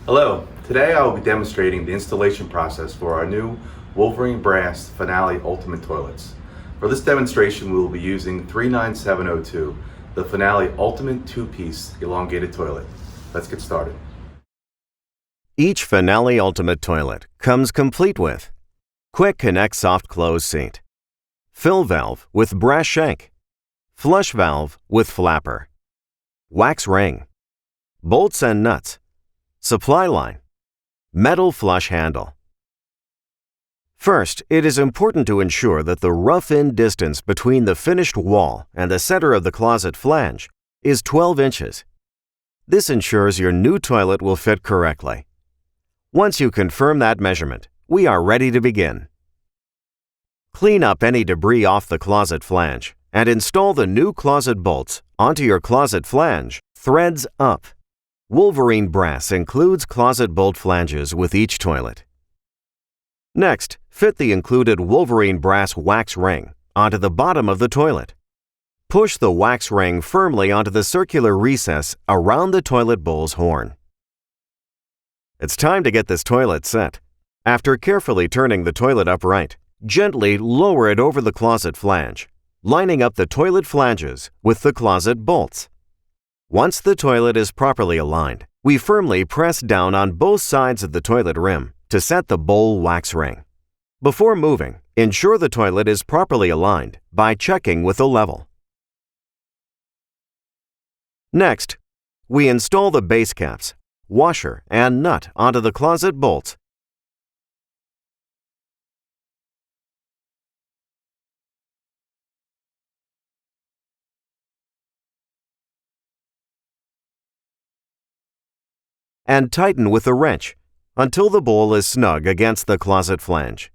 Hello, today I will be demonstrating the installation process for our new Wolverine Brass Finale Ultimate Toilets. For this demonstration we will be using 39702, the Finale Ultimate 2-piece elongated toilet. Let's get started. Each Finale Ultimate Toilet comes complete with Quick Connect Soft Close Seat, Fill Valve with Brass Shank, Flush Valve with Flapper, Wax Ring, Bolts and Nuts, Supply Line, Metal Flush Handle. First, it is important to ensure that the rough-in distance between the finished wall and the center of the closet flange is 12 inches. This ensures your new toilet will fit correctly. Once you confirm that measurement, we are ready to begin. Clean up any debris off the closet flange and install the new closet bolts onto your closet flange, threads up. Wolverine Brass includes closet bolt flanges with each toilet. Next, fit the included Wolverine Brass wax ring onto the bottom of the toilet. Push the wax ring firmly onto the circular recess around the toilet bowl's horn. It's time to get this toilet set. After carefully turning the toilet upright, gently lower it over the closet flange, lining up the toilet flanges with the closet bolts. Once the toilet is properly aligned, we firmly press down on both sides of the toilet rim to set the bowl wax ring. Before moving, ensure the toilet is properly aligned by checking with a level. Next, we install the base caps, washer, and nut onto the closet bolts. And tighten with a wrench until the bowl is snug against the closet flange.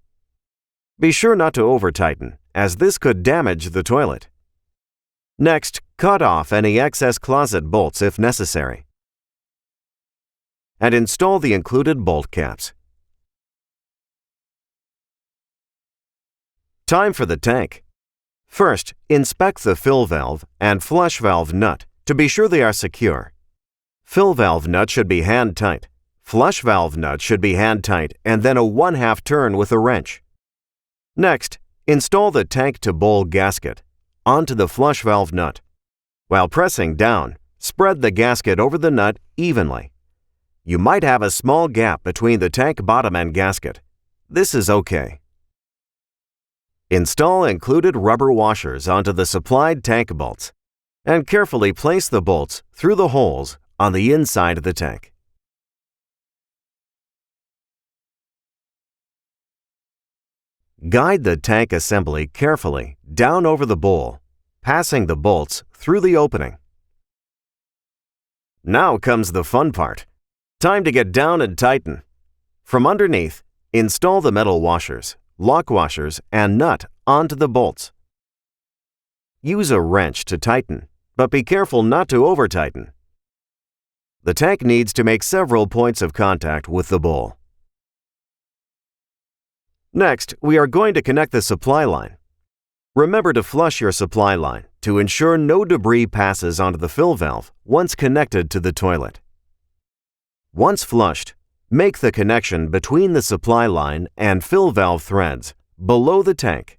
Be sure not to over-tighten, as this could damage the toilet. Next, cut off any excess closet bolts if necessary, and install the included bolt caps. Time for the tank. First, inspect the fill valve and flush valve nut to be sure they are secure. Fill valve nut should be hand tight. Flush valve nut should be hand tight and then a 1/2 turn with a wrench. Next, install the tank to bowl gasket onto the flush valve nut. While pressing down, spread the gasket over the nut evenly. You might have a small gap between the tank bottom and gasket. This is okay. Install included rubber washers onto the supplied tank bolts and carefully place the bolts through the holes on the inside of the tank. Guide the tank assembly carefully down over the bowl, passing the bolts through the opening. Now comes the fun part. Time to get down and tighten. From underneath, install the metal washers, lock washers, and nut onto the bolts. Use a wrench to tighten, but be careful not to over-tighten. The tank needs to make several points of contact with the bowl. Next, we are going to connect the supply line. Remember to flush your supply line to ensure no debris passes onto the fill valve once connected to the toilet. Once flushed, make the connection between the supply line and fill valve threads below the tank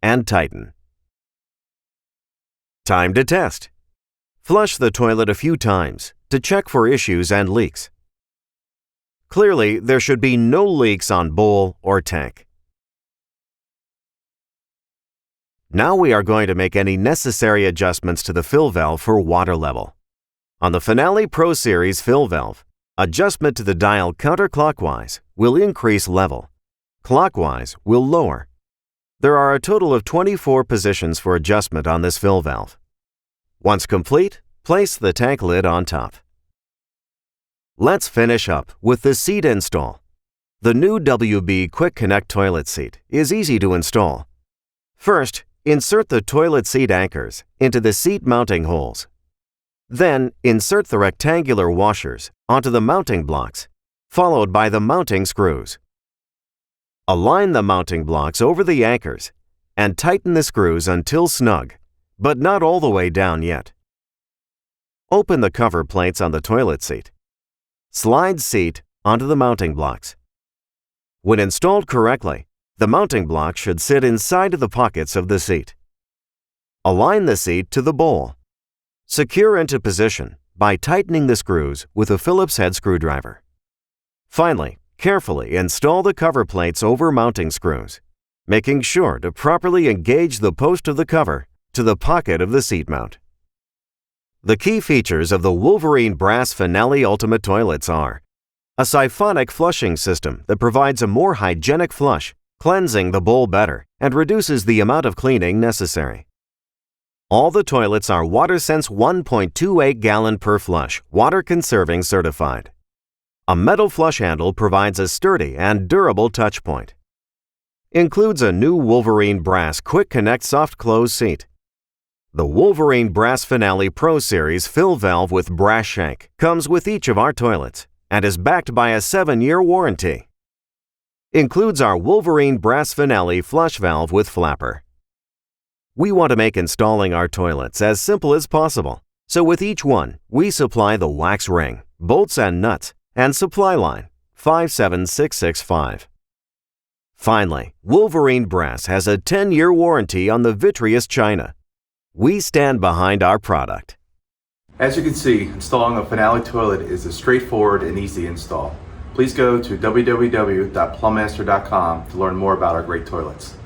and tighten. Time to test. Flush the toilet a few times to check for issues and leaks. Clearly, there should be no leaks on bowl or tank. Now we are going to make any necessary adjustments to the fill valve for water level. On the Finale Pro Series fill valve, adjustment to the dial counterclockwise will increase level. Clockwise will lower. There are a total of 24 positions for adjustment on this fill valve. Once complete, place the tank lid on top. Let's finish up with the seat install. The new WB Quick Connect toilet seat is easy to install. First, insert the toilet seat anchors into the seat mounting holes. Then, insert the rectangular washers onto the mounting blocks, followed by the mounting screws. Align the mounting blocks over the anchors and tighten the screws until snug, but not all the way down yet. Open the cover plates on the toilet seat. Slide seat onto the mounting blocks. When installed correctly, the mounting block should sit inside of the pockets of the seat. Align the seat to the bowl. Secure into position by tightening the screws with a Phillips head screwdriver. Finally, carefully install the cover plates over mounting screws, making sure to properly engage the post of the cover to the pocket of the seat mount. The key features of the Wolverine Brass Finale Ultimate Toilets are a siphonic flushing system that provides a more hygienic flush, cleansing the bowl better and reduces the amount of cleaning necessary. All the toilets are WaterSense 1.28 gallon per flush, water conserving certified. A metal flush handle provides a sturdy and durable touch point. Includes a new Wolverine Brass Quick Connect Soft Close seat. The Wolverine Brass Finale Pro Series fill valve with brass shank comes with each of our toilets and is backed by a 7-year warranty. Includes our Wolverine Brass Finale flush valve with flapper. We want to make installing our toilets as simple as possible, so with each one, we supply the wax ring, bolts and nuts, and supply line 57665. Finally, Wolverine Brass has a 10-year warranty on the vitreous china. We stand behind our product. As you can see, installing a Finale toilet is a straightforward and easy install. Please go to www.plumbmaster.com to learn more about our great toilets.